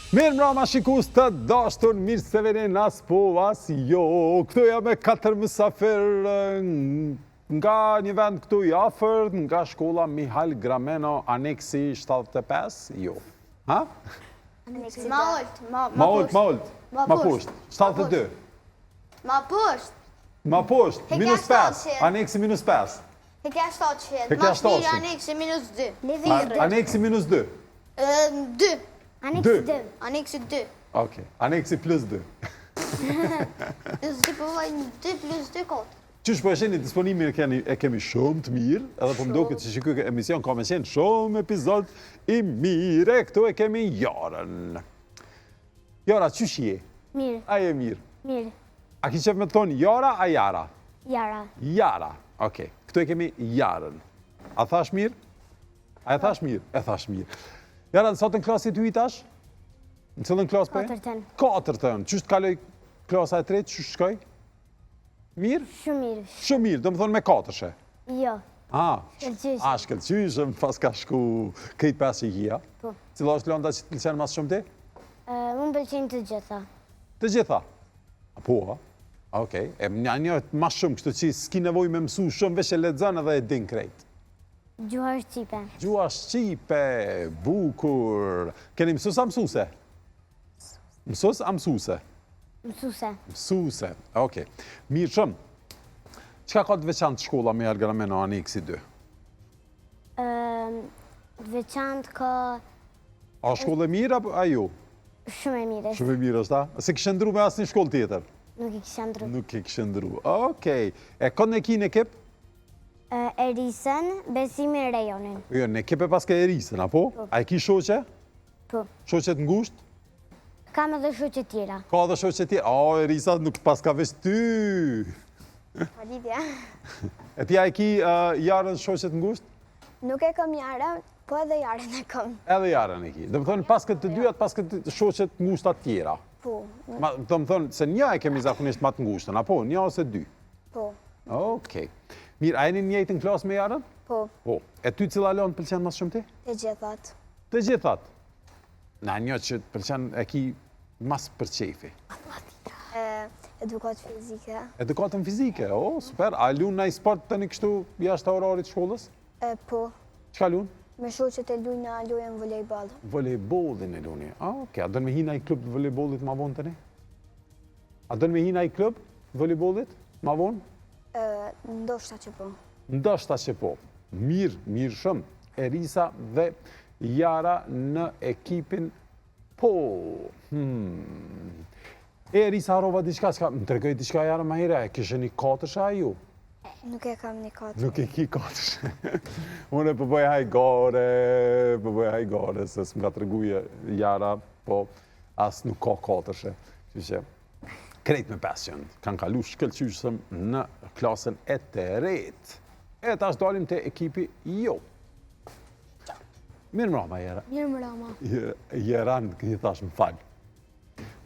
Mirë mbrëma shikus të dashtur, mirë se vini nas po as jo. Këtu jam me 4 mysafir nga një vend këtu i afërt, nga shkolla Mihail Grameno, aneksi 75, jo. Ha? Ma olt. Ma poshtë. 72. Ma poshtë. Ma poshtë, minus 5. Aneksi minus 5. Hekja 700. Hekja Ma shpirë 700. aneksi minus 2. Aneksi minus 2. 2. Aneksi 2. Aneksi 2. Okej, aneksi plus 2. Plus 2 përvojnë 2 plus 2 kotë. Qysh po e sheni disponimin e kemi shumë të mirë, edhe po mdoket që shikoj emision ka me qenë shumë epizod i mire, këtu e kemi Jarën. Jara, qysh je? Mirë. A je mirë? Mirë. A ki qef me të thonë Jara, a Jara? Jara. Jara, okej. Këtu e kemi Jarën. A thash mirë? A e thash mirë? E thash mirë. Jara, sot në klasit ty i tash? Në cëllën klas për? 4. 4. Qysh të kaloj klasa e tretë, qysh shkoj? Mirë? Shumë mirë. Shumë mirë, do më thonë me 4. Jo. Shkëlqyshëm. Shkëlqyshëm, pas ka shku këjt 5 që hia. Po. Cila është lënda që të pëlqenë mas shumë ti? Unë pëlqejnë të gjitha. Të gjitha? Po, ha? Okej. E një mas shumë, kështu që s'ki nevoj me mësu shumë, vesh e lexon edhe e din krejt. Gjuha Shqipe. Gjuha Shqipe, bukur. Keni mësus a mësuse? Mësus a mësuse? Mësuse. Mësuse, okej. Mirë shumë. Qka ka të veçantë shkolla me Grameno aneksi 2? Veçantë ka A shkollë e mirë apo a ju? shumë e mirë. Shumë e mirë është, a? Se kishë ndru me asë një shkollë tjetër? Nuk i kisha ndru. Nuk e kishë ndru. Okej. E kënë e ki në ekip? Erisen, Besimi Rejonin. Jo, në ekip e paske Erisen, apo? A e ki shoqe? Po. Shoqet ngusht? Kam edhe shoqe tjera. Ka dhe shoqe tjera? O, Erisa nuk paska veç ty. Lidhja. E tja e ki Jarën shoqet ngusht? Nuk e kam Jarën, po edhe Jarën e kam. Edhe Jarën e ki. Dhe më thonë, paskët të dyat, paskët shoqet ngushtat tjera. Po. Dhe më thonë, se një e kemi zakonisht ma të ngushtën, apo? Një ose 2? Po. Okej. Mirë, a jeni njëjtë në klasë me Jarën? Po. Po. E ty cila lonë pëlqenë mas shumë ti? Të gjithat. Të gjithat? Na një që të pëlqenë e ki mas për qefi. Edukat fizike. Edukatën fizike, o, super. A lunë në i sport të një kështu jashtë orarit shkollës? Po. Qka lunë? Me shoqet e lunë në lujen volejbol. Volejbolin e luni. Okej, a dënë me hina i klub të volejbolit ma vonë të ne? A dënë me hina i klub volejbolit ma vonë? Ndoshta që po. Ndoshta që po. Mirë, mirë shumë. Erisa dhe Jara në ekipin po. Erisa harova diçka, më tregoj diçka Jara ma hire, e kishe një 4 a ju? Nuk e kam një 4. Nuk e ki 4. Unë përbëj hajgore, se s'm ka treguje Jara, po as nuk ka 4. Që krejt me passion, kanë kalu shkëlqyshëm në klasën e tretë. E tash dalim të ekipi jo. Mirë mrama, Jera. Mirë mrama. Jeran, këti thash më falë.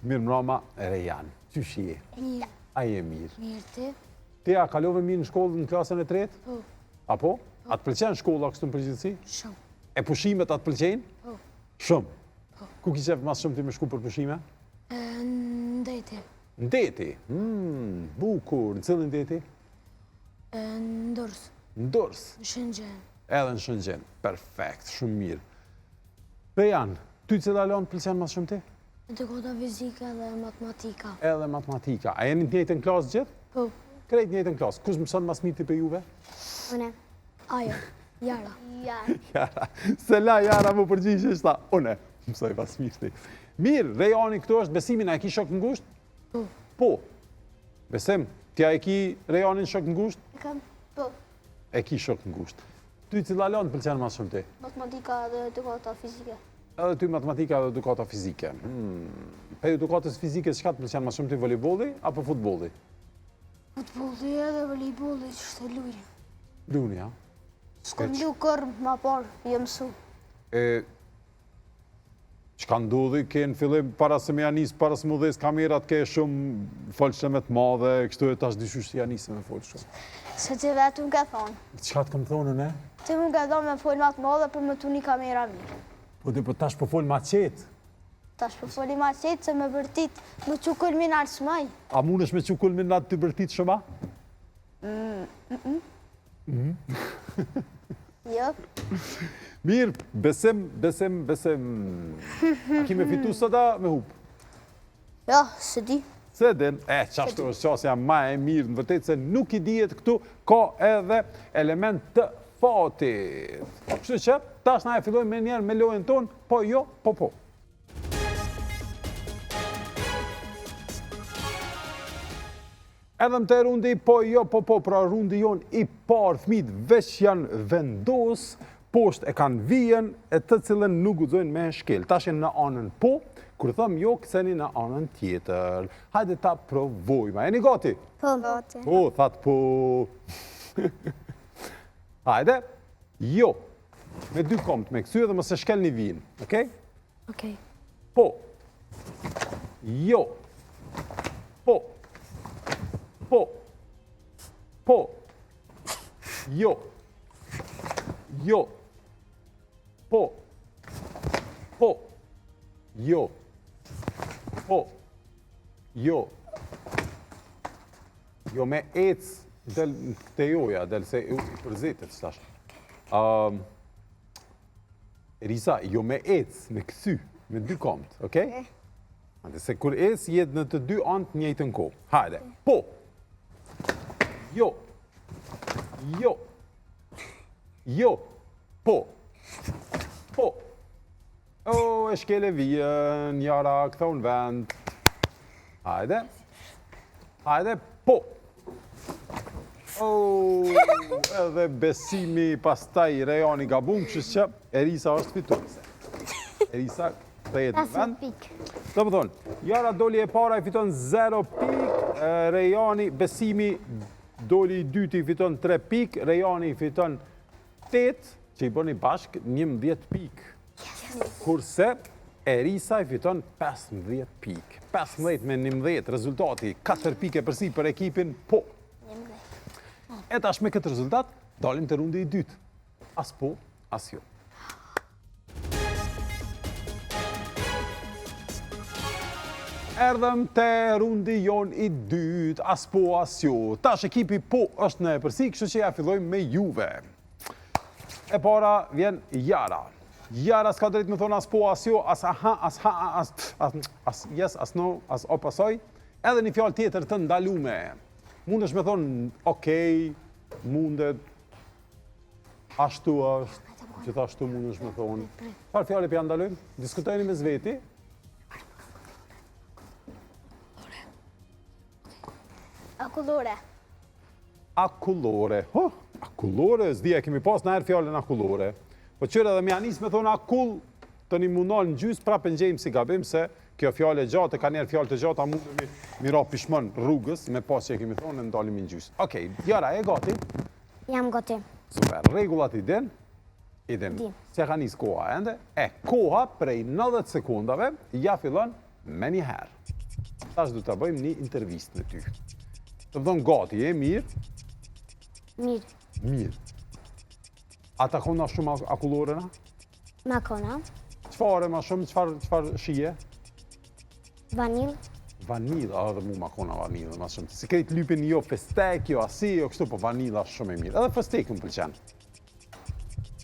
Mirë mrama, Rejan. Qysh je? Mirë. A je mirë? Mirë ti? Ti a kalove mirë në shkollë në klasën e tretë? Po. Apo? A të pëlqenë shkolla kështu në përgjithësi? Shumë. E pushimet a të pëlqenë? Po. Shumë? Po. Ku ki qef mas shumë ti me shku për pushime? Në deti. Në deti? Bukur. Në cilën deti? Në Dors. Në Dors? Në Shënxhen. Edhe në Shënxhen. Perfekt, shumë mirë. Rejan, ty cila lonë pëlqenë mas shumë ti? Edukata fizike dhe matematika. Edhe matematika. A jeni të njëjtën klasë gjithë? Po. Krejt njëjtën klasë. Kush mëson mas miti për juve? Une. Ajo. Jara. Jara. Se la Jara më përgjishë është ta. Une. Mësoj pas miti. Mirë, Rejani këtu është Besimin, a e ki shok në ngusht? Po. Po. Besim, tja e ki Rejanin shok në ngusht? E kam. Po. E ki shok në ngusht. Ty cila lonë pëlqenë mas shumë ti? Matematika dhe edukata fizike. Edhe ty matematika dhe edukata fizike. Pe edukatës fizike, qka të pëlqenë mas shumë ti, volejbolli apo futbolli? Futbolli edhe volejbolli që shte lujnë. Luni, ja? S'kom lu kërë ma parë, jem su. Qka ndodhi, ke në fillim, para se me janis, para se më dhes kamerat, ke shumë folshme të madhe, kështu e tash dyshysh të janisë me folshme. Se ti vetë më ka thonë. Qka të kam thonë, ne? Ti më ka thonë me folë ma të madhe për më tu një kamera mirë. Po dhe po tash po folë ma qetë. Tash po foli ma qetë se me vërtit më që kulminar shmaj. A mund është me që kulminat të bërtit shëma? Jo. Mirë, besem. A ki me fitu sëta me hup? Jo, së di. Se den, qashtu është qasja ma e mirë, në vërtet se nuk I dijet këtu, ka edhe element të fatit. Kështu që, tash na e fillojmë me njerë me lojën tonë, po jo, po. Edhe më të rundi, po jo, po, pra rundi jonë I parë fëmijët veç janë vendos, poshtë e kanë vijen, e të cilën nuk guxojnë me shkel. Tash janë në anën po, kur thëm jo, këseni në anën tjetër. Hajde ta provojmë. Jeni gati? Po. Gati. Po, thatë po. Hajde, jo. Me 2 komt, me kësy edhe mëse shkel një vijen. Okej? Okej. Po. Jo. Po. Po. Po. Jo. Jo. Po. Po. Jo. Po. Jo. Jo me ec del te joja, del se I përzetet stash. Risa, jo me ec, me kësy, me 2 komt, okej? Se kur ec jetë në të 2 anët njëjtën kohë. Hajde. Po. Jo. Jo. Jo. Po. Po. O, e shkele vijen, Jara, këtho në vend. Hajde. Hajde, po. O, edhe besimi pastaj rejoni gabum, kështu që Erisa është fituese. Erisa këthejet në vend. Do më thonë, Jara doli e para I fiton 0 pik, Rejani besimi doli I dyti I fiton 3 pik, Rejani I fiton 8, që I bëni bashk 11 pik. Kurse Erisa I fiton 15 pik. 15 me 11, rezultati 4 pike përsi për ekipin po. E tash me këtë rezultat, dalim të rundi I dytë. As po, as jo. Erdhëm të rundi jon I dytë, as po, as jo. Tash ekipi po është në e përsi, kështu që ja fillojmë me juve. E para vjen Jara. Jara s'ka drejt me thonë as po, as jo, as aha, as yes, as no, as o pasoj. Edhe një fjalë tjetër të ndalume. Mundesh me thonë, okej, mundet, ashtu është, gjithashtu mundesh me thonë. Çfarë fjalë pja ndalojmë? Diskutojni me zveti. Akullore. Akullore. Akullore, s'dija, kemi pas në herë fjallën akullore. Po qërë edhe me anis me thonë akull, të një mundon në gjysë, prapë në gjejmë si gabim, se kjo fjallë e gjatë, ka njerë fjallë të gjatë, a mundë mi ra pishmën rrugës, me pas që e kemi thonë, në ndalim në gjysë. Okej, Jara, e gati? Jam gati. Super, regullat I din? I din. Se ka njës koha, ende? Koha prej 90 sekundave, ja fillon me një herë. Tash du të bëjmë një intervist me ty. Të vëdhën gati, mirë? Mirë. Mirë. A ta kona shumë akullore na? Ma kona. Qfare ma shumë, qfar shije? Vanil. Vanil, edhe mu ma kona vanil ma shumë. Si krejt lypin jo festek, jo asi, jo kështu, po vanila shumë e mirë. Edhe festek më pëlqen.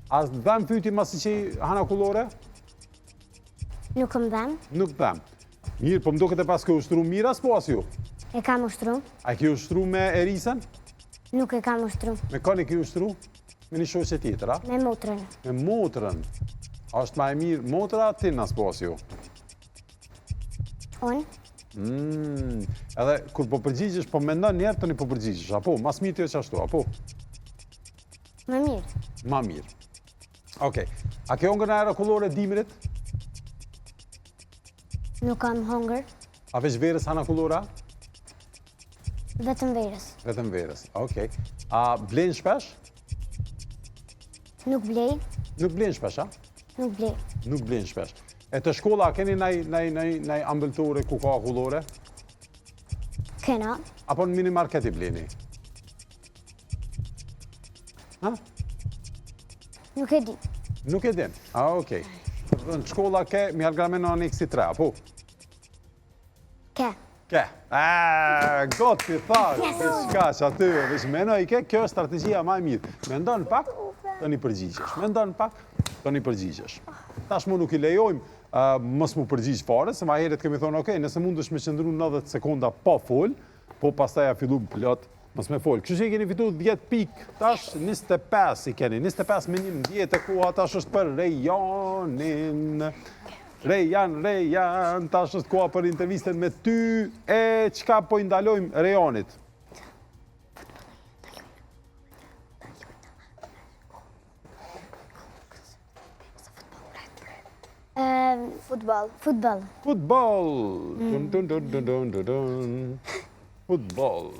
A dhem fyti masi që han akullore? Nuk më dhem. Nuk dhem. Mirë, po më do këtë pas ke ushtru mirë as po as ju? E kam ushtru. A ke ushtru me Erisen? Nuk e kam ushtru. Me kani ke ushtru? Me një shoqe tjetër, a? Me motrën. Me motrën. A është ma e mirë motra, ti nas po as ju? On. Edhe kur po përgjigjesh, po mendon njerë të një po përgjigjesh, apo? Mas mirë të qashtu, apo? Më mirë. Ma mirë. Okej. A ke hongër në akullore dimrit? Nuk kam hongër. A veç verës han akullora? Vetëm verës. Vetëm verës, okej. A blen shpesh? Nuk blej. Nuk blen shpesh, a? Nuk blej. Nuk blen shpesh. E të shkolla, a keni naj ambëltore ku ka akullore? Kena. Apo në mini market I bleni? Ha? Nuk e di. Nuk e din. A, okej. Në shkolla ke Mihal Grameno aneksi 3, apo? Ke. Ke. Goti, thash, shka që aty, veç menoj ke, kjo është strategjia ma e mirë. Mendon pak, të një përgjigjesh. Mendon pak, të një përgjigjesh. Tash mu nuk I lejojmë mos mu përgjigj fare, se ma heret kemi thonë, okej, nëse mund është me qëndru 90 sekonda pa fol, po pastaj a fillu plot, mos me fol. Kështu që I keni fitu 10 pik, tash 25 I keni, 25 me 10 e koha, tash është për Rejanin. Rejan, tash është koha për intervistën me ty, e qka po I ndalojmë Rejanit? Futbol. Futbol. Futbol. Futbol.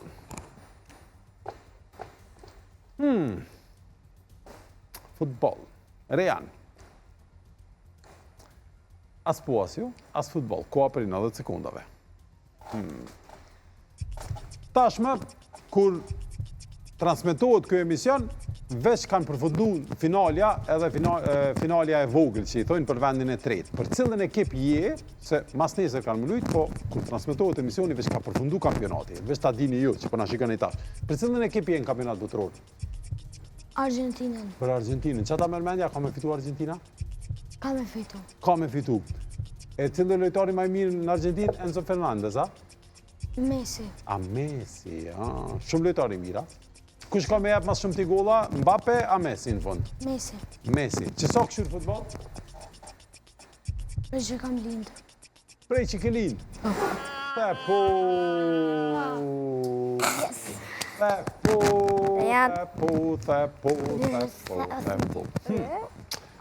Futbol. Rejan. As poasju, as futbol. Koha për 90 sekundave. Tashmë, kur transmetohet ky emision, veç kanë përfundu finalja, edhe finalja e vogël që I thojnë për vendin e tretë. Për cilën ekip je, se mas nesër kanë më lujt, po kur transmetohet emisioni, veç ka përfundu kampionati. Veç ta dini ju, që po na shikoni tash. Për cilën ekip je në kampionat botëror? Argentinën. Për Argentinën. Çfarë ta merr mendja, ka me fitu Argentina? Ka me fitu. Ka me fitu. E cilë lojtari më I mirë në Argentinë, Enzo Fernandez, a? Messi. A Messi, shumë lojtari mira. Kush ka me jep mas shumë t'i golla, Mbappe, a Messi në fund? Messi. Messi. Që sa këshur futbol? Prej që kam lindë. Prej që ke lind. Thepo. Yes. Thepo. Thepo.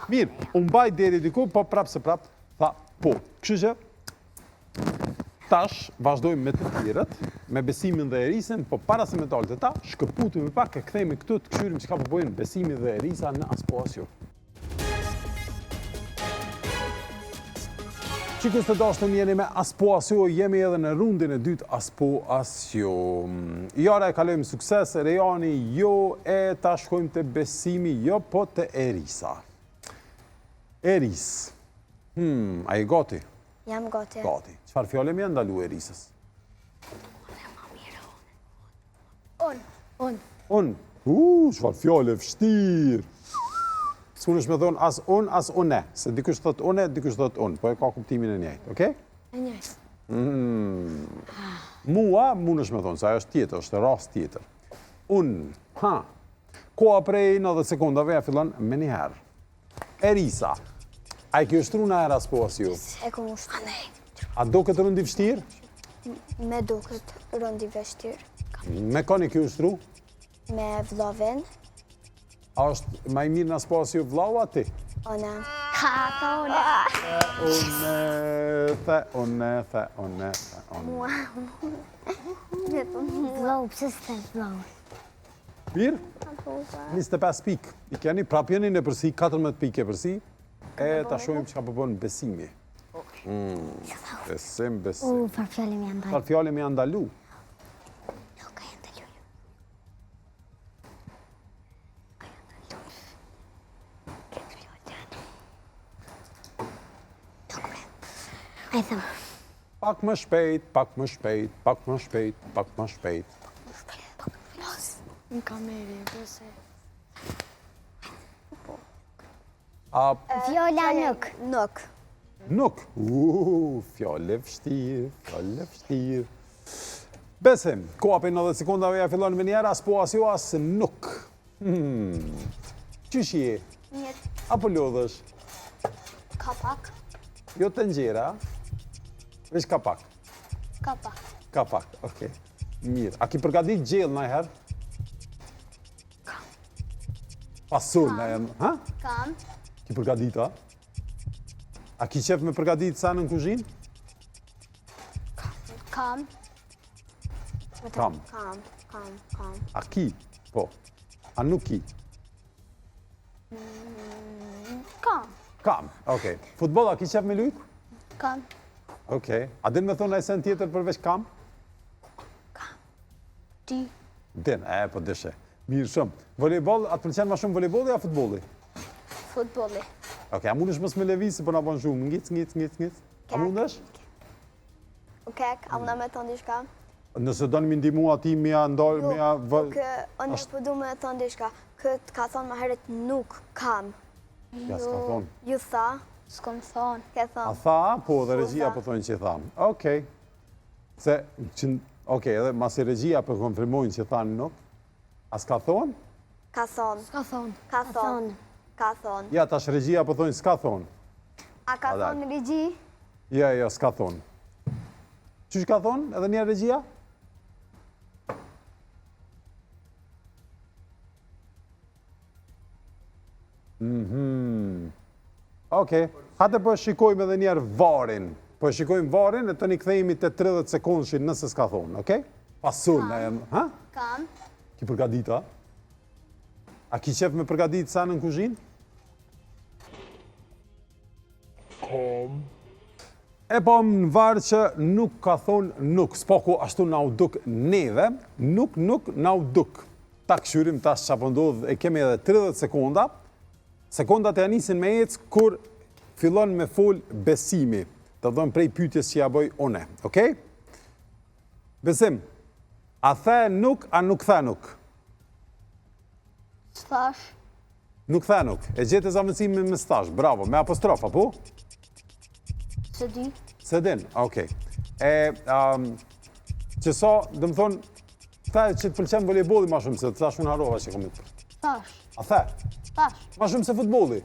Mirë, unë baj deri diku, po prapë se prapë, tha po. Kështu që, tash vazhdojmë me të tjerët, me Besimin dhe Erisën, po para se me dalë të ta, shkëputemi pak e kthejmë këtu të këshyrim që ka përbojnë Besimi dhe Erisa në Aspo Asjo. Qikës të dashtëm jeni me Aspo Asjo, jemi edhe në rundin e dytë Aspo Asjo. Jara e kalojmë sukses, Rejani jo, e ta shkojmë të Besimi jo, po të Erisa. Eris, a I gati? Jam gati. Gati. Qëfar fjole mi ndalu Erisës? Unë. Qëfar fjole vështirë. S'unë është me thonë as unë, as une. Se dikush thot une, dikush thot unë. Po e ka kuptimin e njëjtë, okej? E njëjtë. Mua, mund është me thonë, sa është tjetër, është rast tjetër. Unë, koha prej 90 sekundave ja fillon me njëherë. Erisa, a I kjo shtru në herë Aspo Asjo? E ku mu shtru. A do këtë rëndi vështirë? Me do këtë rëndi vështirë. Me koni kjo shtru? Me vlovin. A është ma I mirë në Aspo Asjo vlau a ti? One. Ha, ta one. Une. Vlau, pëse s'te vlau? Mirë? 25 pik. I keni prap jeni në përsi, 14 pik e përsi, e ta shojmë që ka përbën Besimi. Besim. Par fjallë mi janë Par fjallë mi janë ndalu. Nuk ka janë ndalu. A I thëmë. Pak më shpejt, pak më shpejt, pak më shpejt, pak më shpejt. Në kameri, përse. Fjolla nuk. Nuk. Fjallë vështirë. Besim, koha për 90 sekundave ja fillon me njerë, Aspo Asjo as nuk. Qysh je? Mirë. Apo lodhësh? Kapak. Jo të ngjera, veç kapak. Kapak, okej. Mirë. A ki përgadit gjellë në herë? Pasur në herë, ha? Kam. Ki përgadit, a? A ki qef me përgadit sa në kuzhinë? Kam. Kam. A ki? Po. A nuk ki? Kam. Kam, okej. Futbol, a ki qef me lujt? Kam. Okej. A din me thonë e sen tjetër përveç kam? Ti. Din, po deshe. Mirë shumë. Volejbol, atë pëlqen ma shumë volejbolli a futbolli? Futbolli. Okej, a mundesh mos me lëvizë, po na bën shumë. Ngic. A mundesh? Okej, a mund me thonë diçka? Nëse doni më ndihmu ati mi ja ndal, mi ja Unë po du me thonë diçka. Këtë ka thonë më herët nuk kam. Ja s'ka thonë. Ju tha, S'kom thonë. ke A thonë. tha, po dhe regjia tha. po thonë që tha. Okej. Okej, edhe masi regjia po konfirmojnë që thanë nuk. A s'ka thonë? Ka thonë. S'ka thonë. Ka thonë. Ka thonë. Ja, tash regjia po thonë s'ka thonë. A ka A, thonë regji? Ja, s'ka thonë. Qysh ka thonë edhe një regjia? Okej, hajde po shikojmë edhe njerë varin. Po shikojmë varin e të një kthejemi të 30 sekundëshin nëse s'ka thonë, okej? Pasun, ha? Kam. Ki përgadita? A ki qef me përgadit sa në kuzhinë? Kom. E po më varë që nuk ka thonë nuk, s'pako ashtu na u duk neve, nuk na u duk. Ta këshyrim tash që apëndodhë e kemi edhe 30 sekonda. Sekondat e anisin me ecë kur fillon me fol besimi. Të dhëmë prej pyetjes që ja bëj one, okej? Besim, a the nuk, a nuk the nuk? S'thash. Nuk the nuk. E gjetë e zamësimi me stash, bravo, me apostrofa, po? Se di. Se din, okej. Që sa, dhe më thonë, the që të pëlqen volejbolli ma shumë se të thash unë harova që kom të. Thash. A the? Thash. Ma shumë se futbolli.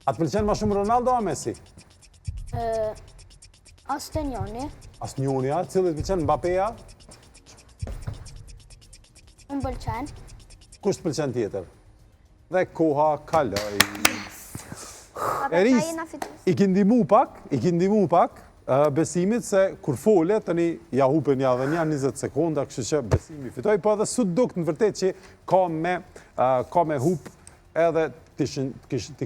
A të pëlqen ma shumë Ronaldo a Messi? As të njoni. As njoni, a? Cilët pëlqen Mbappeja? Unë pëlqen. Kush të pëlqen tjetër? Dhe koha kaloj. Eris. Eris, i ki ndihmu pak besimit se kur fole, tani ja hupen ja dhe një 20 sekonda, kështu që besimi fitoj, po edhe sut dukt në vërtet që ka me hup edhe ti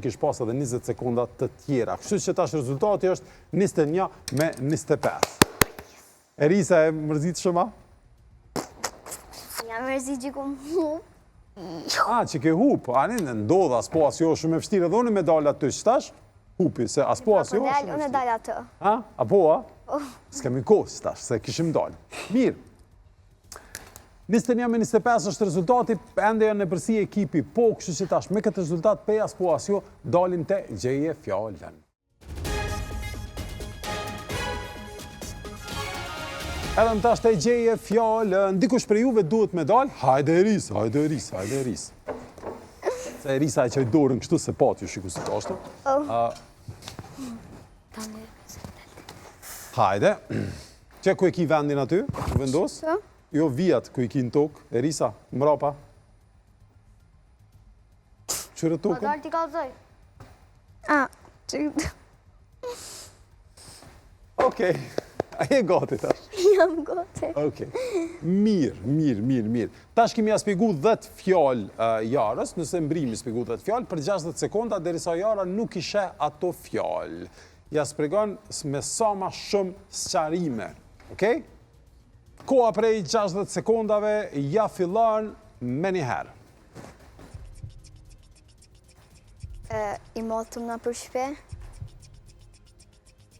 kish pas edhe 20 sekonda të tjera. Kështu që tash rezultati është 21-25. Erisa e mërzit shumë? Ja mërzit që ku hup. A, që ke hup, anin ndodha, s'po as jo shumë e vështirë, edhe unë medalja të shtash, hupi, se as po as jo shumë e Unë vështirë. dalë atë. A? Apo, a? S'kemi kohë tash, se kishim dalë. Mirë. 21-25 është rezultati, ende janë në përsi ekipi, po kështu që tash me këtë rezultat pe as po as jo, dalim te gjeje fjallën. Edhe më tash të gjeje fjallën, dikush për juve duhet me dalë, hajde Eris. Se Erisa e qaj dorën kështu se pati ju shiku si të ashtu. Hajde, që ku e ki vendin aty, vendos? Jo vijat ku i ki në tokë, Erisa, mrapa. Qërë tokën? Dalë t'i kalzoj. Okej, a je gati tash? Jam gote. Okej, mirë. Tash kemi ja spjegu 10 fjallë Jarës, nëse mbrimi spjegu 10 fjallë, për 60 sekonda, derisa Jara nuk ishe ato fjallë. Ja spregon me sa ma shumë sqarime, okej? Koha prej 60 sekundave ja fillon me njëherë. I motëm në për shpe.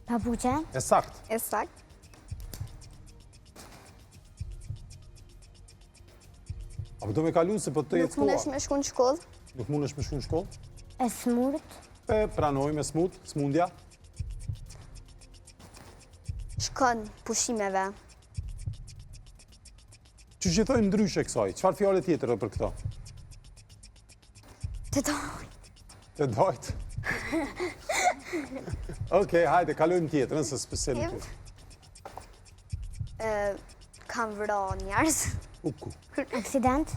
Papuqe. E sakt. E sakt. Apo do me kalu se po të Nuk jetë mundesh koha. me shku në shkollë. Nuk mundesh me shku në shkollë? E smurt. E pranoj me smundja. Shkon pushimeve. Që gjithojnë ndryshe kësaj? Qëfar fjale tjetër për këto? Të dojnë. Të dojtë? Okej, hajde, kalojmë tjetër, nëse speseli Im. të. Kam vëro njerës. Uku. Aksident.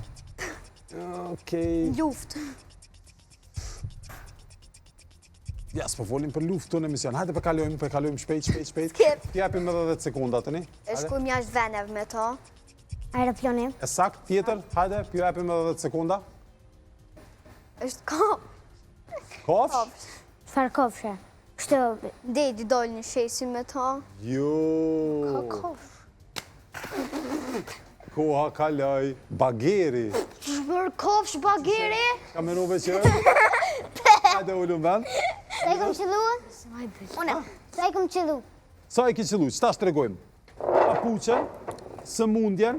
Okej. Luft. Ja, s'po folim për luftë në emision. Hajde, përkalojmë shpejt. Skip. T'japim edhe 10 sekunda të një. E shkujmë jashtë veneve me to. Aeroplani. E sakt, tjetër, hajde, t'japim edhe 10 sekunda. Është kop. Kofsh? Çfarë kofshe? Kështu. Dedi dojnë një shesi me to. Jo. Kof. Koha kaloj. Bageri. Për kofsh bageri. Ka menove që? Hajde ullu në vend. Sa i kom qëllu? Une, sa i kom qëllu? Sa i ki qëllu, qëta shtregojmë? Papuqen, sëmundjen,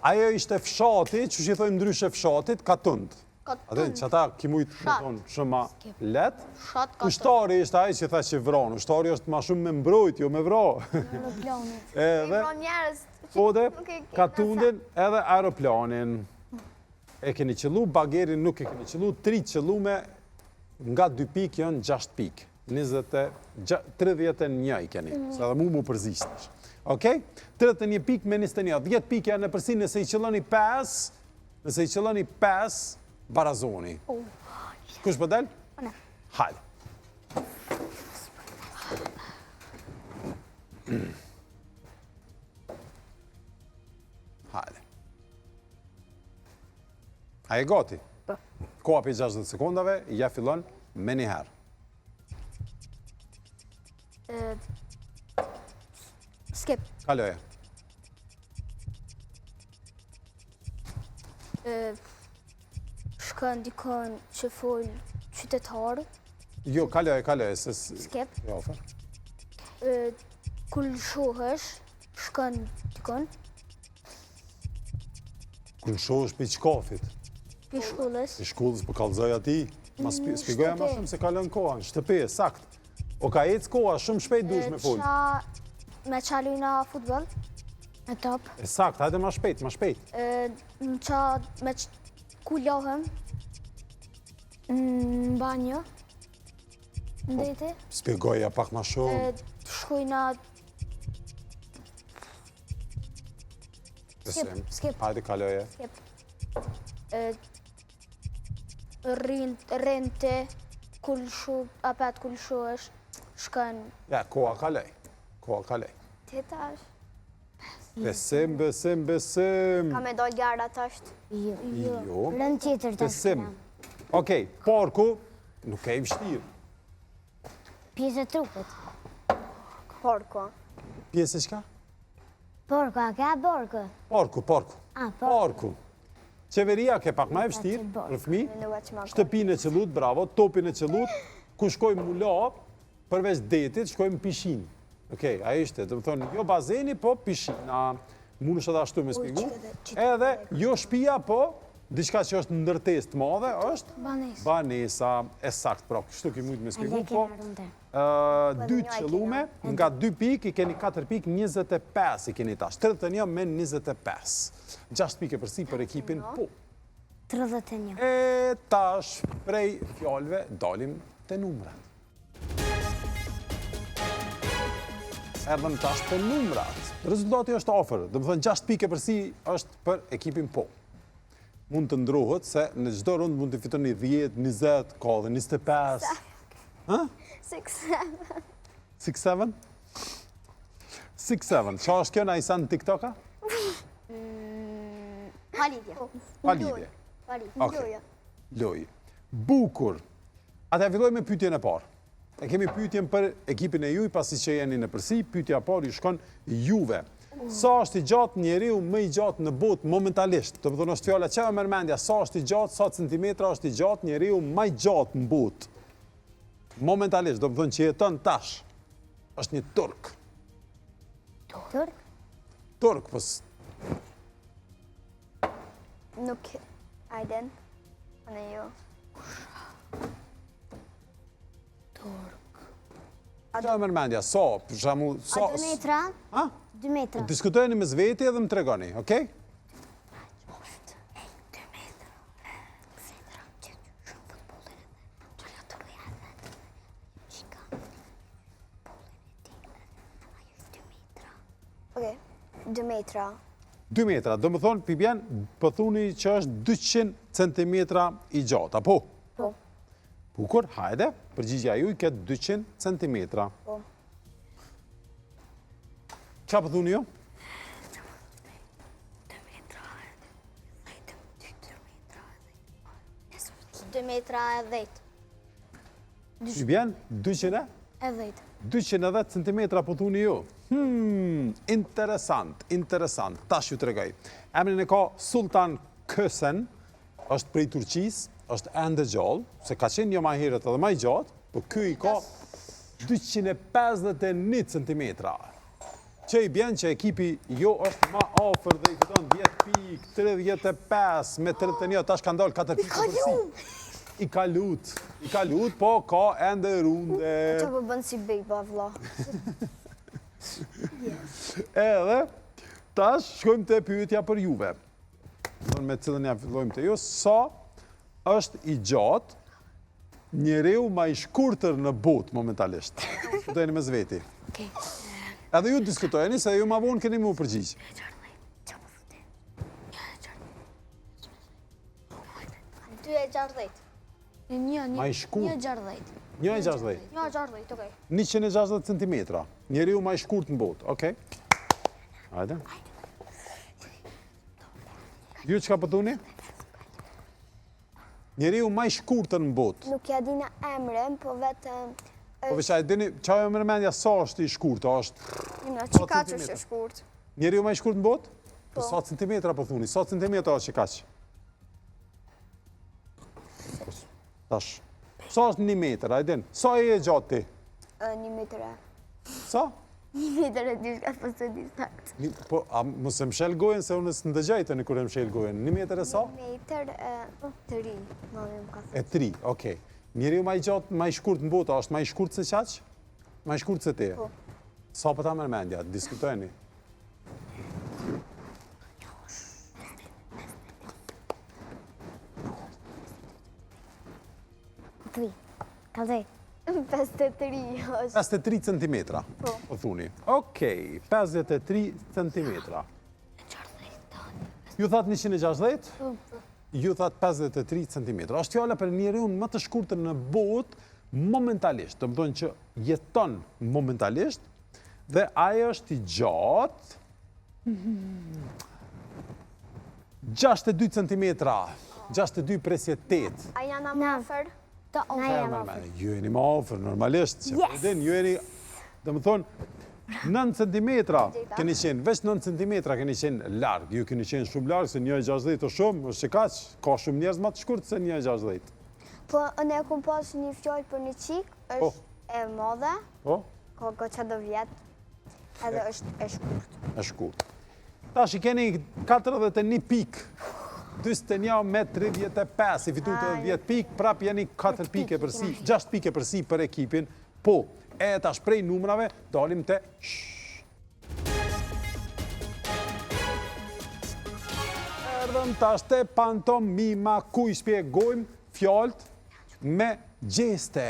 ajo ishte fshati, që që i thojmë ndryshe fshatit, katund. Atë që ata ki mujtë me thonë shumë ma letë. Shat katund. Ushtari ishte aji që tha që vron, ushtari është ma shumë me mbrojt, jo me vro. Edhe, Pra njerës. ode, katundin edhe aeroplanin. E keni qëllu, bagerin nuk e keni qëllu, 3 qëllume nga 2 pik janë 6 pik. 31 i keni, se edhe mu përzishtësh. Okej? 31 pik me 21, 10 pik janë në përsi nëse i qëlloni 5, nëse i qëlloni 5, barazoni. Kush për del? Hajde. Hajde. A e gati? Koha për 60 sekundave, ja fillon me një herë. Skip. Kaloje. Shkën dikon që fol qytetarë. Jo, kaloje, se... Skip. Jo, fa. Kull shohësh, shkën dikon. Kull shohësh për qkafit, Pi shkollës. për shkollës për kallëzoj ati, ma spjegoja ma shumë se kalon koha, në shtëpi, sakt. O ka ecë koha, shumë shpejt duesh me fol. Me qalujna futbol. Me top. E sakt, hajde ma shpejt, ma shpejt. Në qa me ku lohëm. Në banjo. Në deti. Spjegoja pak ma shumë. Shkojna. Skip. Hajde kaloje. Rinte. Kull shu, apet kull shu është. Shkën. Ja, koha kaloj. Koha kaloj. Tetash. Besim, besim, besim. Ka me dojë gara të është. Jo. Rënd tjetër të Besim. Okej, porku nuk e i vështirë. Pjesë e trupit. Porko. Pjesë e qka? Porku, a ka porku? Porku. A, Porku. Qeveria ke pak ma e vështirë, për fmi. Shtëpinë e qëllut, bravo, topin e qëllut, ku shkojmë mu lapë, përveç detit, shkojmë pishinë. Okej, a ishte, të më thonë, jo bazeni, po pishina. Mund është edhe ashtu me spigu. Edhe, jo shpia, po, diçka që është ndërtes të madhe, është banesa, e sakt, pra, kështu ki mujtë me spigu, po, 2 qëllume, nga 2 pik, i keni 4 pik, 25 i keni tash, 31 me 25. 6 pike përsi për ekipin, po. 31. E tash, prej fjallëve, dalim të numrat. Erdhëm tash për numrat. Rezultati është ofër, dhe më thënë 6 pike përsi është për ekipin po. Mund të ndrohet se në çdo rund mund të fitoni 10, 20, ka dhe 25. 6-7. 6-7? 6-7. Qa është kjo në Aisan TikToka? Palidje. Palidje. Palidje. Lojë. Bukur. Ate filloj me pyetjen e parë. E kemi pyetjen për ekipin e juj, pasi që jeni në përsi, pyetja parë ju shkon juve. Sa është i gjatë njeriu më i gjatë në botë momentalisht? Të më thonë është fjalla që e mërmendja, sa është i gjatë, sa centimetra është i gjatë njeriu më i gjatë në botë? Momentalisht, do më thonë që jeton tash. është një turk. Turk? Turk, pës. Nuk, ajden. Anë jo. Që e mërmendja, sa, për shamu, sa... A 2 metra? Ha? 2 metra. Diskutojni me zveti edhe më tregoni, okej? Okej, 2 metra. 2 metra, do më thonë, pibjen, pëthuni që është 200 centimetra i gjatë, apo? Po. Bukur, hajde, përgjigja ju i këtë 200 centimetra. Po. Qa pëthuni ju? 2 metra e 10. Pibjen, 200 e? E 10. 210 centimetra pëthuni ju. Interesant, interesant. Tash ju të regaj. Emrin e ka Sultan Kösen, është prej Turqis, është ende gjallë, se ka qenë një ma herët edhe ma i gjatë, po ky i ka 251 centimetra. Që i bjen që ekipi jo është ma afër dhe i fiton 10 pik, 35 me 31, tash ka ndalë 4 pikë përsi. I kalut, po ka ende runde. Që po bënë si bejba, vla. Edhe, tash shkojmë të pyetja për juve. Me cilën ja fillojmë të ju, sa është i gjatë njeriu ma i shkurtër në botë momentalisht. Dojeni me zveti. Edhe ju diskutojeni se ju ma vonë keni mu përgjigjë. 260. Ma i shkurt. 160. 1,60. 160, okej. 160 centimetra. Njeriu ma i shkurt në botë, okej? Hajde. Ju që ka pëtuni? Njeriu ma i shkurtër në botë. Nuk ja dina emrin, po vetëm... Po vëshaj, dini, qa e më rëmendja sa është i shkurtë, është... Që ka që është shkurt? Njeriu ma i shkurt në botë? Po sa centimetra po thuni, sa centimetra është që kaqë? Tash. Sa është 1 metër, a i din? Sa e gjatë ti? 1 metër e. Sa? 1 metër e dishka për së distakt. Po, a mos e mshel gojen se unë së ndëgjajte në kur e mshel gojen. 1 metër e sa? 1 metër e 3. Mami më ka thënë. E 3, okej. Njeriu ma i gjatë, ma i shkurt në botë, është ma i shkurt se qaqë? Ma i shkurt se ti? Po. Sa për ta mërmendja, diskutojni. Kalzej. 53 është. 53 centimetra, po thuni. Okej, 53 centimetra. Ju thatë 160? Ju thatë 53 centimetra. Është fjala për njeriu më të shkurtër në botë momentalisht. Të më thonë që jeton momentalisht dhe ajo është i gjatë 62 centimetra. 62 presje 8. A janë më afer? Na jam Ju jeni më afër, normalisht. Që din, ju jeni, dhe më thonë, 9 centimetra keni qenë, veç 9 centimetra keni qenë largë. Ju keni qenë shumë largë, se 1,60 o shumë, është që kaqë, ka shumë njerëz më të shkurtë se 1,60. Po, ne kum pas një fjallë për një qikë, është e madhe, Po? ka që do vjetë, edhe është e shkurt. E shkurtë. Tash i keni 41 pikë. 21 me 35, i fitu të 10 pikë, prap jeni 4 pike përsi, 6 pike përsi për ekipin, po, e tash prej numrave, dalim të Erdhëm tash të pantomima, ku i shpjegojmë fjallët me gjeste.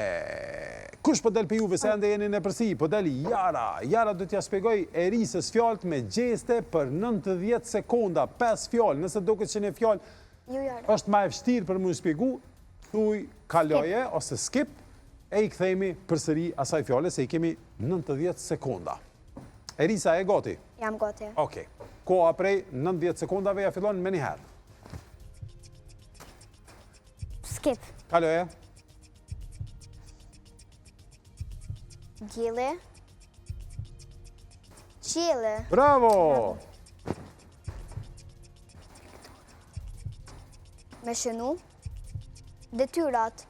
Kush po del për juve se ende jeni në përsi? Po del Jara. Jara do t'ja shpjegoj Erisës fjallët me gjeste për 90 sekonda, 5 fjallë. Nëse do këtë që një fjallë është ma e vështirë për mu shpjegu, thuj kaloje ose skip, e i këthejmi përsëri asaj fjallë, se i kemi 90 sekonda. Erisa, e gati? Jam gati. Okej. Koha prej 90 sekondave ja fillon me njëherë. Skip. Kaloje. Gjile. Qile. Bravo! Me shënu. Detyrat.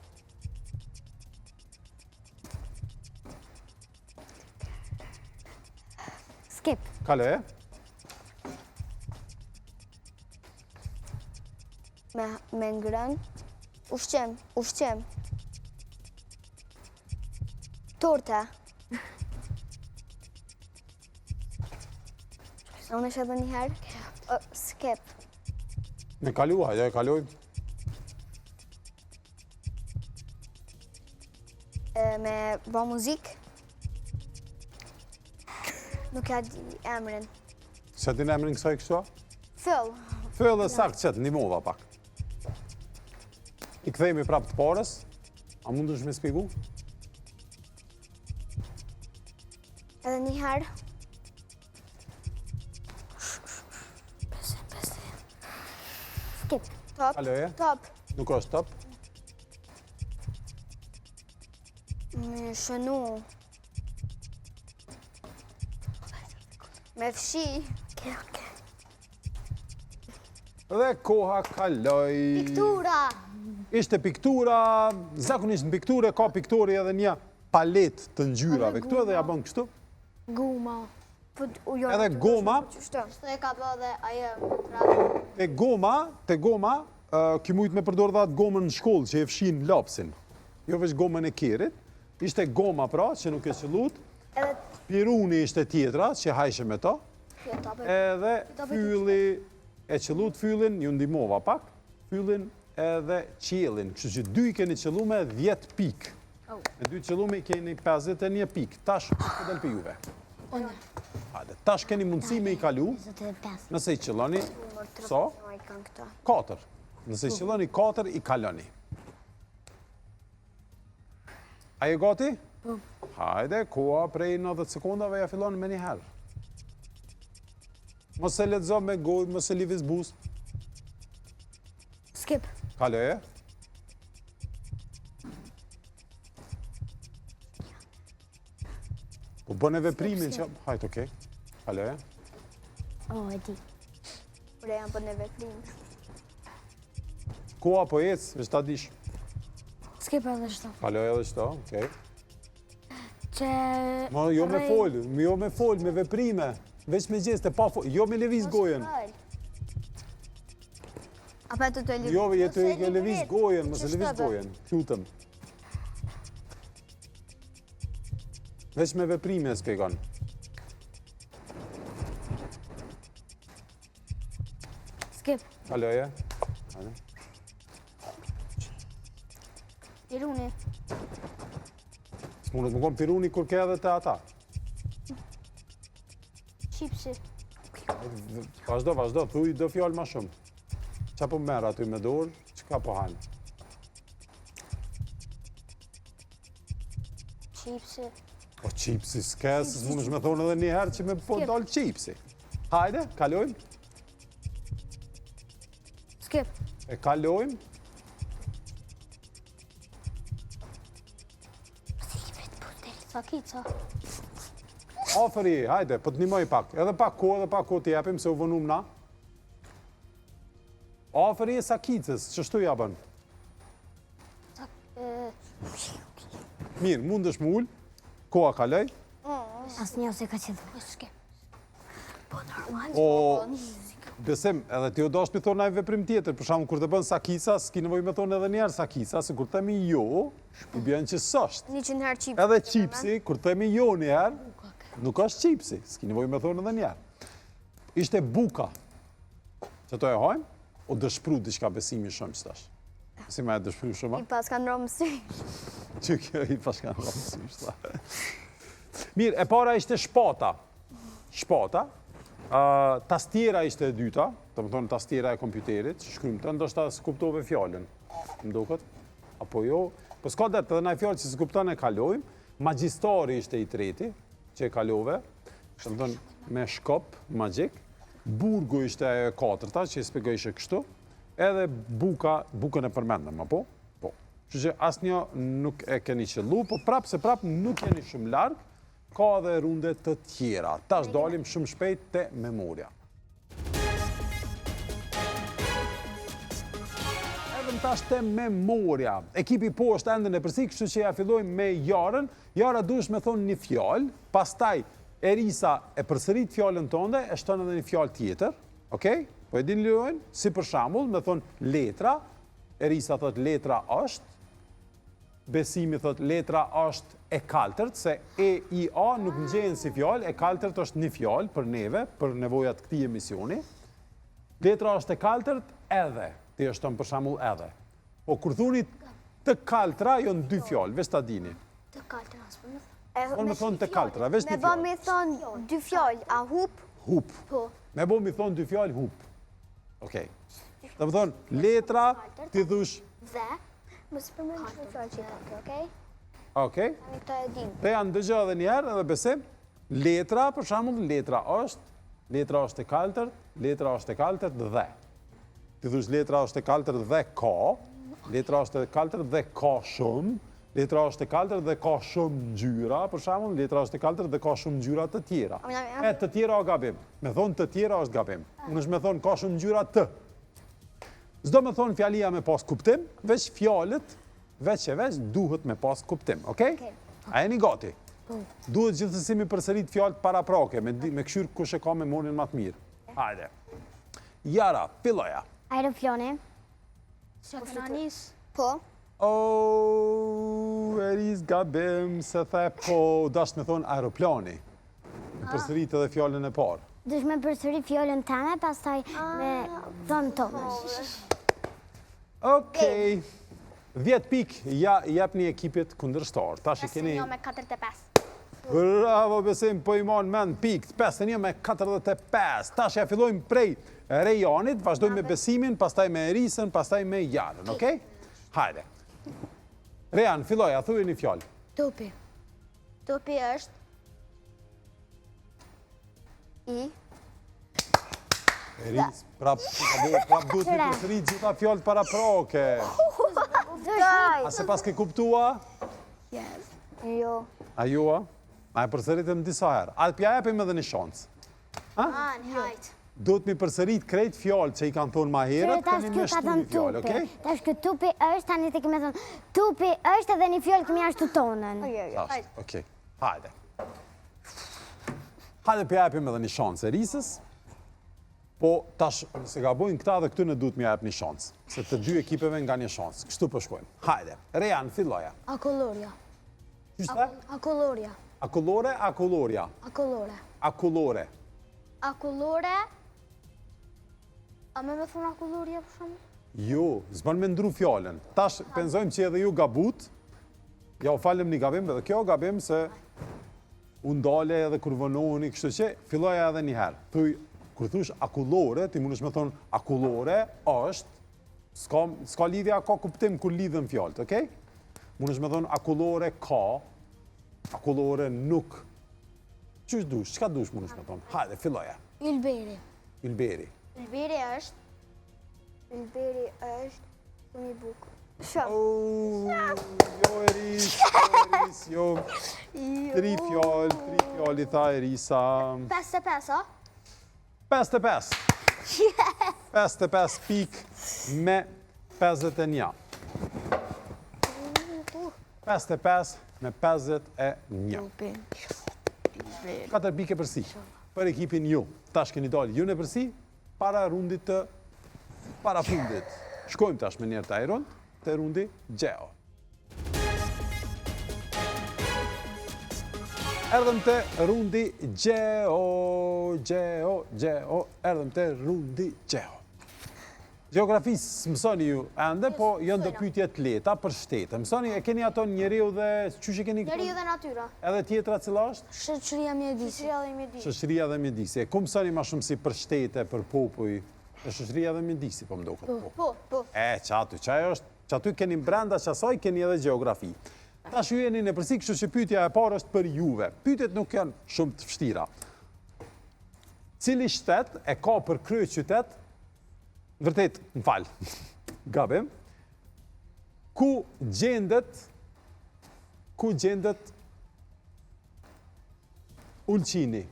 Skip. Kaloje. Me ngrën. Ushqim. Torta. Unë është edhe njëherë. Skip. Me kalu, hajde, kaluj. Me ba muzik. Nuk ja di emrin. Se ti në emrin kësaj kështua? Fill. Fill dhe sakt qëtë, ndimova pak. I këthejmi prap të parës. A mundu është me spjegu? Edhe njëherë. Skip. Top. Kaloje. Top. Nuk është top. Me shënu. Me fshi. Dhe koha kaloj. Piktura. Ishte piktura, zakonisht në pikture ka piktori edhe një palet të ngjyrave. Këtu edhe ja bën kështu. Guma. Edhe goma. Kështu e ka bë dhe ajo. Te goma, ky mujt me përdor dhe atë gomën në shkollë që e fshin lapsin. Jo veç gomën e kerit. Ishte goma pra, që nuk e qellut. Piruni ishte tjetra, që hajshe me to. Edhe fylli e qellut fyllin, ju ndihmova pak. Fyllin edhe qelin. Kështu që dy i keni qellu me 10 pik. Me dy qellume i keni 51 pik. Tash po del për juve. Hajde, tash keni mundësi me i kalu. Nëse i qelloni, so? 4. Nëse i qelloni 4, i kaloni. A je gati? Hajde, koha prej 90 sekundave ja fillon me një herë. Mos e lexo me gojë, mos e lëviz buz. Skip. Kaloje. Po bëne veprimin që... Hajt, okej. Kaloje. E di. Ure jam bën veprim. Koha po ec, veç ta dish. Skip edhe shto. Kaloje edhe shto, okej. Që... Ma jo me fol, me veprime. Veç me gjeste, pa fol, jo me lëviz gojen. Apo të të lëviz. Jo, jetë e lëviz gojen, mos e lëviz gojen. Lutëm. Veç me veprime e spjegon. Skip. Kaloje. Piruni. S'mundet më konë piruni kur ke edhe të ata. Chipsi. Vazhdo, thuj do fjallë ma shumë. Qa po merë aty me dorë, qka po hanë? Chipsi. Po qipsi s'kes, s'mundesh me thonë edhe një herë që me po dalë qipsi. Hajde, kalojmë. Skip. E kalojmë. Sakica. Oferi, hajde, po të nimoj pak. Edhe pak ko të jepim, se u vënum na. Oferi e sakicës, qështu ja bën? Mirë, mundesh më ullë, koha kaloj. Asë një ose ka qëllë. Skip. Po normal. O, besim, edhe ti o dosh me thonë ajë veprim tjetër, për shamë kur të bën sakica, s'ki nevoj me thonë edhe njerë sakica, se kur temi jo, i bjen që sështë. 100 herë qipsi. Edhe qipsi, kur temi jo njerë, nuk është qipsi, s'ki nevoj me thonë edhe njerë. Ishte buka, që to e hojmë, o dëshpru diçka besimi shumë që tash. Si ma e dëshpru shumë, I pas kanë rëmë sy. që kjo i pas kanë rëmë sy, Mirë, e para ishte shpata. Shpata. Tastiera ishte e dyta, të më thonë tastiera e kompjuterit, që shkrymta, ndoshta s'kuptove fjallën, më duket, apo jo. Po s'ka det, edhe na fjallë që s'kuptan e kalojmë, magjistari ishte i treti, që e kalove, të më thonë me shkop, magjik, burgu ishte e katërta, që i spjegoj ishe kështu, edhe bukën e përmendëm, apo? Po. Që që asë një nuk e keni qëllu, po prapë se prapë nuk jeni shumë largë, ka dhe runde të tjera. Tash dalim shumë shpejt të memoria. Edhëm tash të memoria. Ekipi po është endën e përsi, kështu që ja fillojmë me Jarën. Jara dush me thonë një fjallë, pastaj Erisa e përsërit fjallën tënde, e shton edhe një fjallë tjetër. Okej? Po e din lojnë, si për shembull, me thonë letra. Erisa thot letra është. Besimi thot letra është e kaltërt, se E, I, A nuk ngjehen si fjallë, e kaltërt është një fjallë për neve, për nevojat këtij emisioni. Letra është e kaltërt edhe, ti është tonë për shembull edhe. Po kur thuni të kaltra, janë dy fjallë, veç ta dini. Të kaltra, s'po më thë. Unë me thonë të kaltra, veç një Me ba fjallë. me thonë dy fjallë, a hup? Hup. Po. Me bo mi thonë dy fjallë, hup. Okej. Dhe më thonë, letra, ti dhush, Dhe. Mos përmend dy fjallë që ka, okej? okej. Tani këta e dim. Te janë dëgjë edhe njerë edhe besim. Letra, për shembull, letra është e kaltërt, letra është e kaltërt dhe. Ti thush letra është e kaltërt dhe ka, letra është e kaltërt dhe ka shumë, letra është e kaltërt dhe ka shumë ngjyra, për shembull, letra është e kaltërt dhe ka shumë ngjyra të tjera. E të tjera o gabim. Me thonë të tjera është gabim. Unë është me thonë ka shumë ngjyra të. S'do me thonë fjalia me pas kuptim, veç fjalët, veç duhet me pas kuptim, okej? A jeni gati? Duhet gjithsesi mi përsërit fjalët paraprake, me këshyrë kush e ka memorin më të mirë. Hajde. Jara, filloja. Aeroplani. Shoqëronis. Po. Eris gabim se the po, dash me thonë aeroplani. Me përsërit edhe fjallën e parë. Dush me përsëri fjallën teme, pastaj me thonë tonës. Okej. 10 pik, ja jep një ekipit kundërshtar. Tash i keni... me 45. Bravo, besim, po i mon men pik, 51 me 45. Tash ja fillojmë prej Rejanit, vazhdojmë me Besimin, pastaj me Erisën, pastaj me Jarën, okej? Hajde. Rejan, filloja, thuaj një fjallë. Tupi. Tupi është I. Eris, prap duhet një përsërit gjitha fjallët paraproke. A se pas ke kuptua? Jo. A jua? A e përsëritëm disa herë. A të pja epim edhe një shansë. Hajt. Do të mi përsërit krejt fjallë që i kanë thonë ma herët, të një mështu një fjallë, okej? Tash kjo tupi është, tani të keme thonë, tupi është edhe një fjallë këmi ashtu tonën. Okej, hajde. Hajde pja epim edhe një shansë Erisës, po tash se ga bojnë këta dhe këtu në du të mi ep një shansë, se të dy ekipeve nga një shansë. Kështu përshkojmë. Hajde. Rejan, filloja. Akolorja. Qyshte? Akolorja. Akolore, akolorja. Akolore. Akolore. Akullore. A me thonë akullorja për shumë? Jo, zban me ndru fjallën. Tash, penzojmë që edhe ju gabut, ja u falem një gabim, edhe kjo gabim se unë dale edhe kur vënohuni, kështu që, filloja edhe një herë. Thuj, kur thush akullore, ti mundesh me thonë akullore është, s'ka lidhja, ka kuptim kur lidhën fjallët, okej? Mundesh me thonë akullore ka, akullore nuk. Qysh dush, qka dush mundesh me thonë? Hajde, filloja. Ylberi. Ylberi. Ylberi është një bukë. Jo, Eris, jo. 3 fjallë, i tha Erisa. 55, a? 55. 55 pik me 51. 55 me 51. 4 pike përsi. Për ekipin ju. Tash keni dalë ju në përsi, para rundit të para fundit. Shkojmë tash me njerë të ajron, të rundi Gjeo. Erdhëm të rundi Gjeo, erdhëm të rundi Gjeo. Geografisë mësoni ju ende, po jënë do pytjet leta për shtete. Mësoni, e keni ato njeriu dhe qështë keni këtu? Njeriu dhe natyra. Edhe tjetra cila është? Shoqëria mjedisi. Shoqëria dhe mjedisi. E ku mësoni ma shumë si për shtete, për popuj? E shoqëria dhe mjedisi, po më do këtë. Po. Që aty keni brenda që asaj, keni edhe geografi. Tash ju jeni në përsi, kështu që pyetja e parë është për juve. Pyetjet nuk janë shumë të vështira. Cili shtet e ka për krye qytet, vërtet, më falë, gabim, ku gjendet Ulqini,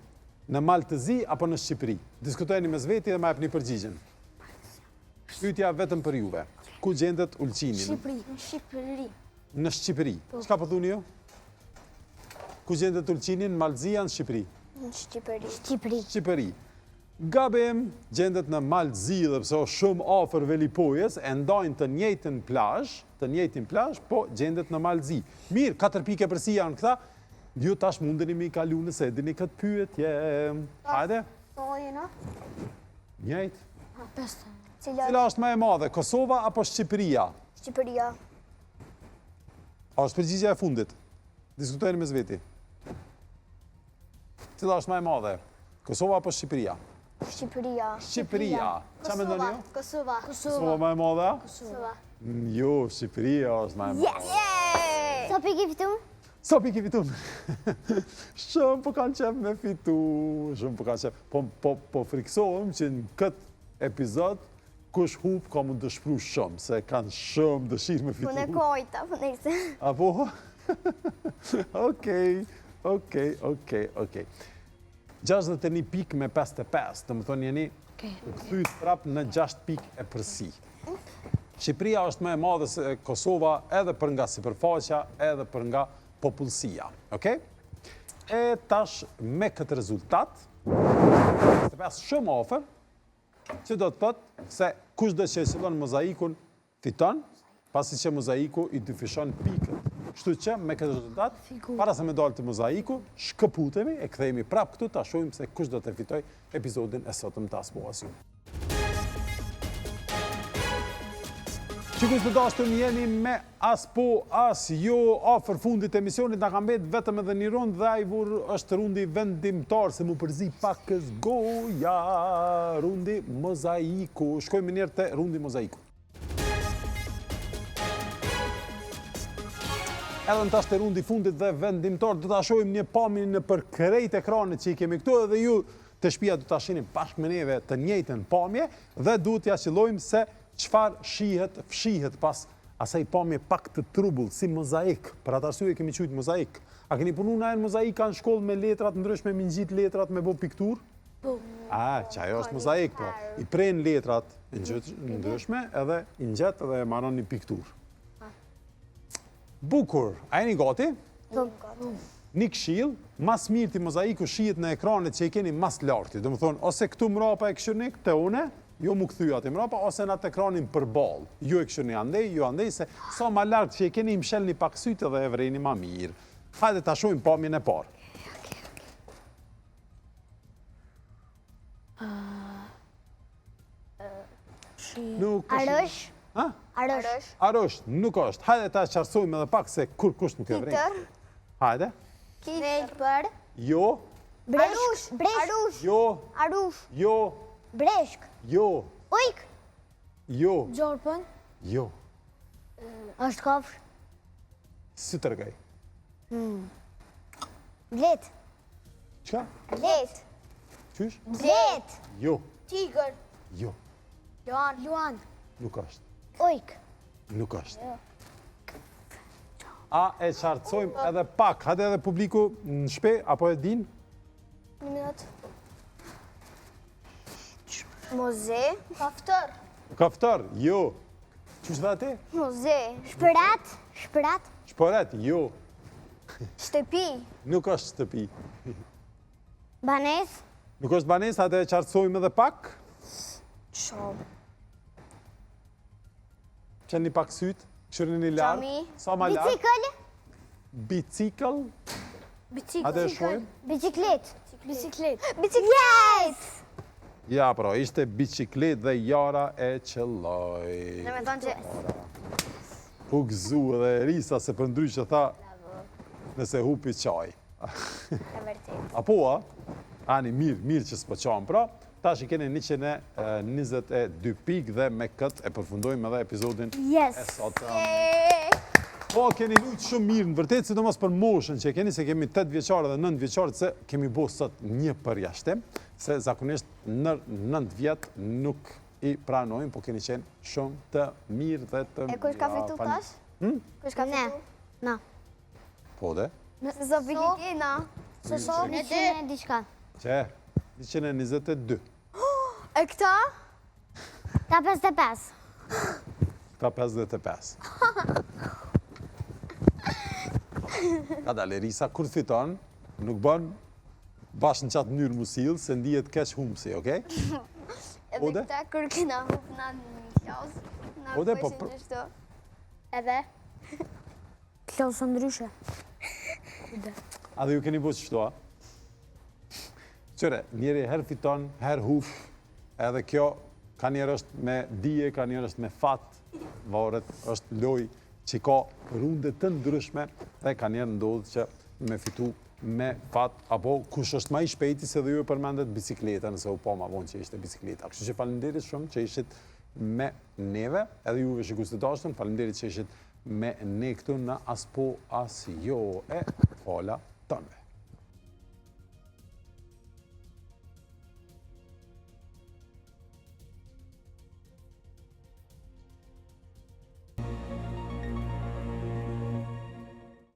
në Maltëzi apo në Shqipëri? Diskutojeni me zveti dhe ma epni përgjigjen. Pyetja vetëm për juve. Ku gjendet Ulqini? Shqipëri. Në Shqipëri. Çka po thuni ju? Ku gjendet Ulqini në Maltëzi në Shqipëri? Në Shqipëri. Gabim gjendet në Maltëzi dhe pse është shumë afër Velipojës, e ndajnë të njëjtin plazh, po gjendet në Maltëzi. Mirë, 4 pike përsi janë këta. Ju tash mundeni mi kalu nëse edini këtë pyetje. Hajde. Njëjt. Cila është më e madhe, Kosova apo Shqipëria? Shqipëria. A është përgjigjja e fundit? Diskutojnë me zveti. Cila është më e madhe, Kosova apo Shqipëria? Shqipëria. Qa me ndoni ju? Kosova. Kosova më e madhe? Jo, Shqipëria është më e madhe. Sa piki fitu? Sa piki fitu? Shumë po kanë qef me fitu. Shumë po kanë qef. Po friksohem që në këtë epizod, kush hup ka mund të shpru shumë, se kanë shumë dëshirë me fitu. Punë e kojta, punë e se. Apo? Okej. 61 pik me 55, të më thonë jeni këthyt prap në 6 pik e përsi. Shqipëria është më e madhe se Kosova edhe për nga sipërfaqja, edhe për nga popullsia. Okej? E tash me këtë rezultat, të pas shumë ofër, që do të thotë se kush do që e qëllon mozaikun fiton, pasi që mozaiku i dyfishon pikët. Kështu që me këtë rezultat, para se me dalë të mozaiku, shkëputemi e kthehemi prapë këtu ta shohim se kush do të fitoj episodin e sotëm të As po as ju. Qikus të dashur, jeni me As po as ju, afër fundit të emisionit na ka mbet vetëm edhe një rund dhe ai vur është rundi vendimtar se mu përzi pakës goja, rundi mozaiku. Shkojmë mirë te rundi mozaiku. Edhe në tash të rundi fundit dhe vendimtar, do ta shohim një pamje në për krejt ekranet që i kemi këtu edhe ju të shtëpia do ta shihni bashkë me neve të njëjtën pamje dhe duhet ja qellojmë se çfarë fshihet pas asaj pamje pak të trubull si mozaik. Për atë arsye kemi quajtur mozaik. A keni punu na në mozaika në shkollë me letrat ndryshme, me ngjit letrat, me bë pikturë? Po. Që ajo është mozaik, po. I pren letrat ndryshme edhe i ngjet dhe e marron një pikturë. Bukur, a jeni gati? Një këshill, mas mirë ti mozaiku shihet në ekranet që i keni mas larti. Do më thonë, ose këtu mrapa e këshirni te une, ju mu këthy ati mrapa, ose në atë ekranin përballë. Ju e këshirni andej, ju andej, se sa ma lartë që i keni i mshelni pak sytë dhe e vreni ma mirë. Hajde ta shohim pamjen e parë. Arosh. Ha? Arosh. Arosh, nuk është. Hajde ta qarsojmë edhe pak se kur kush nuk e vrejnë. Kitër. Hajde. Kitër. Jo. Breshk. Arush. Jo. Arush. Jo. Breshk. Jo. Ujk. Jo. Gjorpën. Jo. Është kafsh. Si të rëgaj. Blet. Qka? Blet. Qysh? Blet. Jo. Tigër. Jo. Luan. Nuk është. Ujk. Nuk është. A e qartësojmë edhe pak. Hajde edhe publiku në shpe, apo e din? Një minut. Moze. Kaftër. Kaftar, jo. Qysh dhe ati? Moze. Shpërat. Shpërat. Shporet, jo. Shtëpi. Nuk është shtëpi. Banes. Nuk është banes, hajde e qartësojmë edhe pak. Shumë. Qeni pak sytë, këshirë një lartë. Qami. Sa ma lartë. Bicikl. Bicikl. Hajde e shojmë. Biciklet. Biciklet. Ja, pra, ishte biciklet dhe Jara e qëlloj. Në me thonë që... U gëzu dhe Risa se për ndryshë tha nëse hupi qaj. E vërtet. Apo, ani mirë që s'po qanë, pra, tash i keni 122 pikë dhe me këtë e përfundojmë edhe episodin e sotëm. Po, keni lujtë shumë mirë, në vërtet, sidomos për moshën që keni, se kemi 8 vjeqare dhe 9 vjeqare, se kemi bo sot një përjashtim, se zakonisht në 9 vjetë nuk i pranojmë, po keni qenë shumë të mirë dhe të mirë. E kush ka fitu tash? Kush ka fitu? Na. Po dhe? Se Zofi Kikina. Se so, 100 diçka. Që, 122. E këta? Ta 55. Ta 55. Ka dalë Risa, kur fiton, nuk bën bashkë në qatë mënyrë musil, se ndihet keq humsi, okej? Edhe Ode? këta kur këna hup na në kjaus. Na Ode, po, pëjshin gjështu. Edhe? Klosë ndryshe. A dhe ju keni bo qështu, a? Qëre, njeri her fiton, her huf, edhe kjo ka njerë është me dije, ka njerë është me fat, varet është loj që ka runde të ndryshme dhe ka njerë ndodhë që me fitu me fat, apo kush është ma i shpejti se dhe ju e përmendet bicikleta, nëse u po ma vonë që ishte bicikleta. Kështu që falenderit shumë që ishit me neve, edhe juve shikus të dashtën, falenderit që ishit me ne këtu në As po as jo e fala tënve.